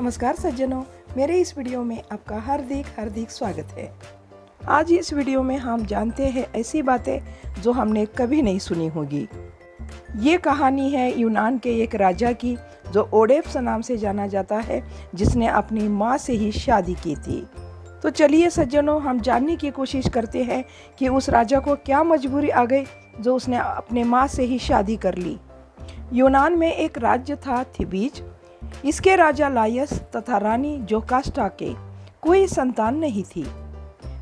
नमस्कार सज्जनों, मेरे इस वीडियो में आपका हार्दिक स्वागत है। आज इस वीडियो में हम जानते हैं ऐसी बातें जो हमने कभी नहीं सुनी होगी। ये कहानी है यूनान के एक राजा की जो ओडेप्स नाम से जाना जाता है, जिसने अपनी माँ से ही शादी की थी। तो चलिए सज्जनों, हम जानने की कोशिश करते हैं कि उस राजा को क्या मजबूरी आ गई जो उसने अपने माँ से ही शादी कर ली। यूनान में एक राज्य था थिबीज। इसके राजा लायस तथा रानी जोकास्टा के कोई संतान नहीं थी।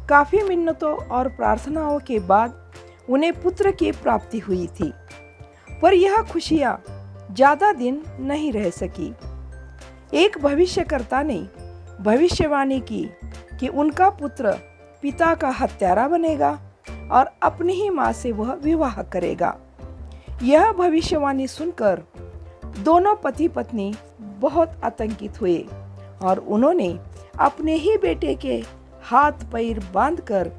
काफी मिन्नतों और प्रार्थनाओं के बाद उन्हें पुत्र की प्राप्ति हुई थी, पर यह खुशियां ज्यादा दिन नहीं रह सकी। एक भविष्यकर्ता ने भविष्यवाणी की कि उनका पुत्र पिता का हत्यारा बनेगा और अपनी ही माँ से वह विवाह करेगा। यह भविष्यवाणी सुनकर दोनों पति पत्नी बहुत आतंकित हुए और उन्होंने अपने ही बेटे के हाथ पैर बांधकर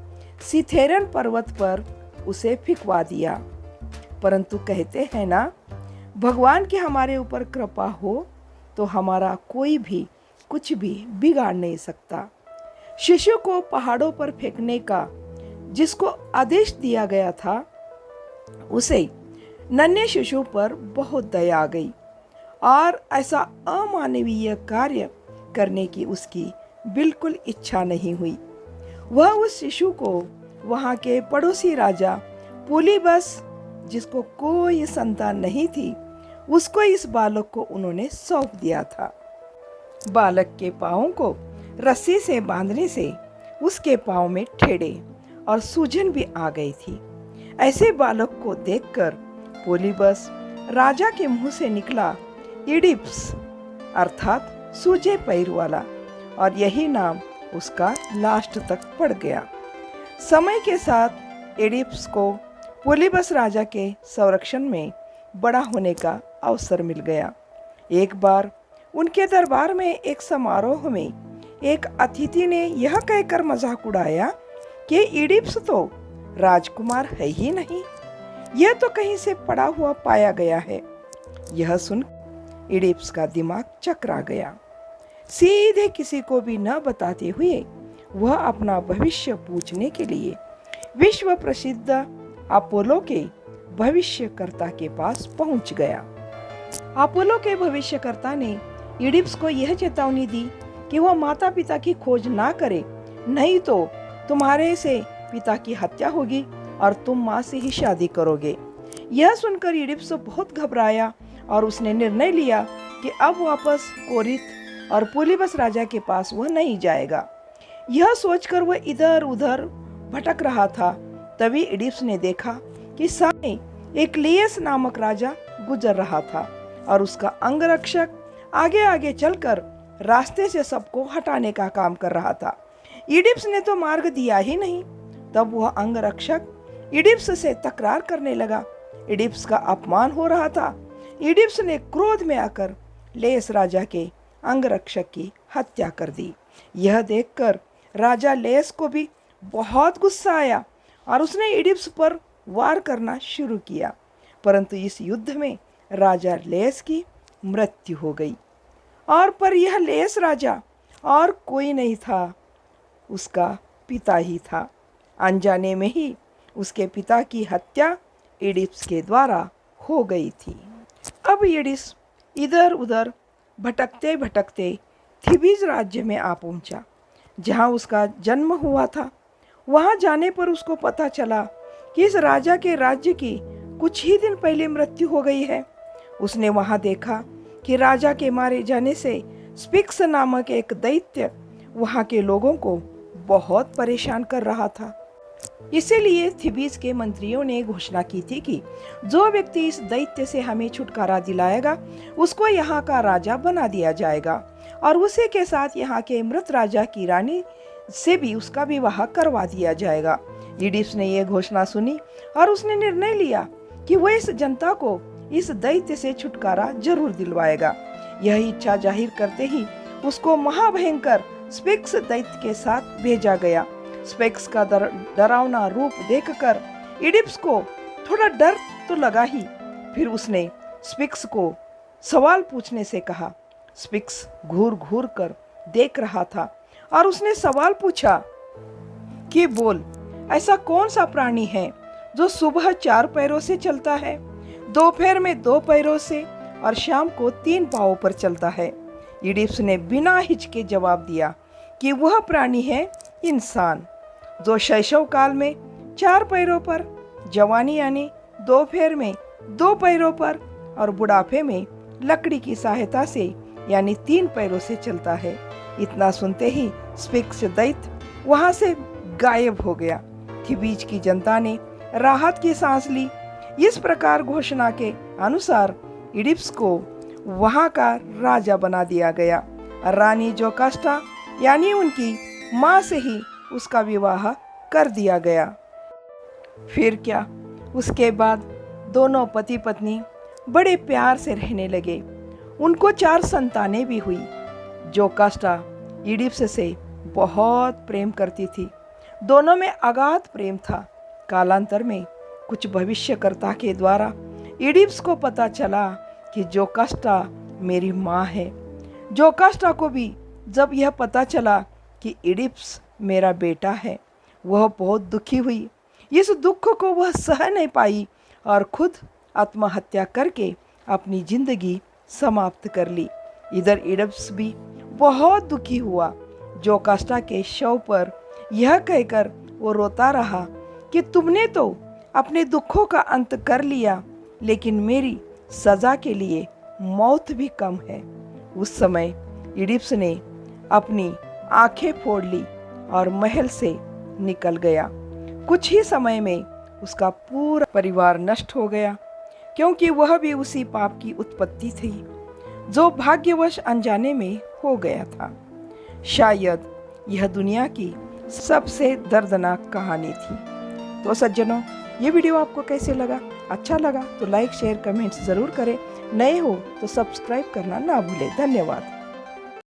सिथेरन पर्वत पर उसे फिकवा दिया। परंतु कहते हैं ना, भगवान की हमारे ऊपर कृपा हो तो हमारा कोई भी कुछ भी बिगाड़ नहीं सकता। शिशु को पहाड़ों पर फेंकने का जिसको आदेश दिया गया था, उसे नन्हे शिशु पर बहुत दया आ गई और ऐसा अमानवीय कार्य करने की उसकी बिल्कुल इच्छा नहीं हुई। वह उस शिशु को वहां के पड़ोसी राजा पोलीबस, जिसको कोई संतान नहीं थी, उसको इस बालक को उन्होंने सौंप दिया था। बालक के पांवों को रस्सी से बांधने से उसके पांव में ठेढ़े और सूजन भी आ गई थी। ऐसे बालक को देखकर पोलीबस राजा के मुंह से निकला इडिप्स, अर्थात सूजे पैर वाला, और यही नाम उसका लास्ट तक पड़ गया। समय के साथ इडिप्स को पोलीबस राजा के संरक्षण में बड़ा होने का अवसर मिल गया। एक बार उनके दरबार में एक समारोह में एक अतिथि ने यह कहकर मजाक उड़ाया कि इडिप्स तो राजकुमार है ही नहीं, यह तो कहीं से पड़ा हुआ पाया गया है। यह सुन इडिप्स का दिमाग चकरा गया। सीधे किसी को भी न बताते हुए वह अपना भविष्य पूछने के लिए विश्व प्रसिद्ध अपोलो के भविष्यकर्ता के पास पहुंच गया। अपोलो के भविष्यकर्ता ने इडिप्स को यह चेतावनी दी कि वह माता पिता की खोज ना करे, नहीं तो तुम्हारे से पिता की हत्या होगी और तुम माँ से ही शादी करोगे। यह सुनकर इडिप्स बहुत घबराया और उसने निर्णय लिया कि अब वापस कोरिथ और पोलीबस राजा के पास वह नहीं जाएगा। यह सोचकर वह इधर उधर भटक रहा था। तभी इडिप्स ने देखा कि सामने एक लेयस नामक राजा गुजर रहा था और उसका अंगरक्षक आगे आगे चलकर रास्ते से सबको हटाने का काम कर रहा था। इडिप्स ने तो मार्ग दिया ही नहीं। तब वह अंगरक्षक इडिप्स से तकरार करने लगा। इडिप्स का अपमान हो रहा था। इडिप्स ने क्रोध में आकर लेस राजा के अंगरक्षक की हत्या कर दी। यह देखकर राजा लेस को भी बहुत गुस्सा आया और उसने इडिप्स पर वार करना शुरू किया। परंतु इस युद्ध में राजा लेस की मृत्यु हो गई। और पर यह लेस राजा और कोई नहीं था, उसका पिता ही था। अनजाने में ही उसके पिता की हत्या इडिप्स के द्वारा हो गई थी। अब इडिप्स इधर उधर भटकते भटकते थिबीज राज्य में आ पहुंचा, जहां उसका जन्म हुआ था। वहां जाने पर उसको पता चला कि इस राजा के राज्य की कुछ ही दिन पहले मृत्यु हो गई है। उसने वहां देखा कि राजा के मारे जाने से स्पिक्स नामक एक दैत्य वहां के लोगों को बहुत परेशान कर रहा था। इसीलिए थिबीज के मंत्रियों ने घोषणा की थी कि जो व्यक्ति इस दैत्य से हमें छुटकारा दिलाएगा, उसको यहाँ का राजा बना दिया जाएगा और उसी के साथ यहाँ के मृत राजा की रानी से भी उसका विवाह करवा दिया जाएगा। इडिप्स ने यह घोषणा सुनी और उसने निर्णय लिया कि वह इस जनता को इस दैत्य से छुटकारा जरूर दिलवाएगा। यह इच्छा जाहिर करते ही उसको महाभयंकर स्पिक्स दैत्य के साथ भेजा गया। स्पिक्स का डरावना रूप देखकर इडिप्स को थोड़ा डर तो लगा ही। फिर उसने स्पिक्स को सवाल पूछने से कहा, स्फिंक्स घूर घूर कर देख रहा था और उसने सवाल पूछा कि बोल, ऐसा कौन सा प्राणी है जो सुबह 4 पैरों से चलता है, दोपहर में 2 पैरों से और शाम को 3 पांवों पर चलता है। इडिप्स ने बिना हिचके जवाब दिया कि वह प्राणी है इंसान, जो शैशव काल में 4 पैरों पर, जवानी यानी दोपहर में 2 पैरों पर और बुढ़ापे में लकड़ी की सहायता से यानी 3 पैरों से चलता है। इतना सुनते ही स्फिंक्स दैत्य वहां से गायब हो गया। थीबीज की जनता ने राहत की सांस ली। इस प्रकार घोषणा के अनुसार इडिप्स को वहां का राजा बना दिया गया। रानी जोकास्टा यानी उनकी माँ से ही उसका विवाह कर दिया गया। फिर क्या, उसके बाद दोनों पति पत्नी बड़े प्यार से रहने लगे। उनको 4 संतानें भी हुई। जोकास्टा इडिप्स से बहुत प्रेम करती थी। दोनों में अगाध प्रेम था। कालांतर में कुछ भविष्यकर्ता के द्वारा इडिप्स को पता चला कि जोकास्टा मेरी माँ है। जोकास्टा को भी जब यह पता चला कि इडिप्स मेरा बेटा है, वह बहुत दुखी हुई। इस दुख को वह सह नहीं पाई और खुद आत्महत्या करके अपनी जिंदगी समाप्त कर ली। इधर इडिप्स भी बहुत दुखी हुआ। जोकास्टा के शव पर यह कहकर वो रोता रहा कि तुमने तो अपने दुखों का अंत कर लिया, लेकिन मेरी सजा के लिए मौत भी कम है। उस समय इडिप्स ने अपनी आंखें फोड़ ली और महल से निकल गया। कुछ ही समय में उसका पूरा परिवार नष्ट हो गया, क्योंकि वह भी उसी पाप की उत्पत्ति थी जो भाग्यवश अनजाने में हो गया था। शायद यह दुनिया की सबसे दर्दनाक कहानी थी। तो सज्जनों, ये वीडियो आपको कैसे लगा? अच्छा लगा तो लाइक शेयर कमेंट्स ज़रूर करें। नए हो तो सब्सक्राइब करना ना भूलें। धन्यवाद।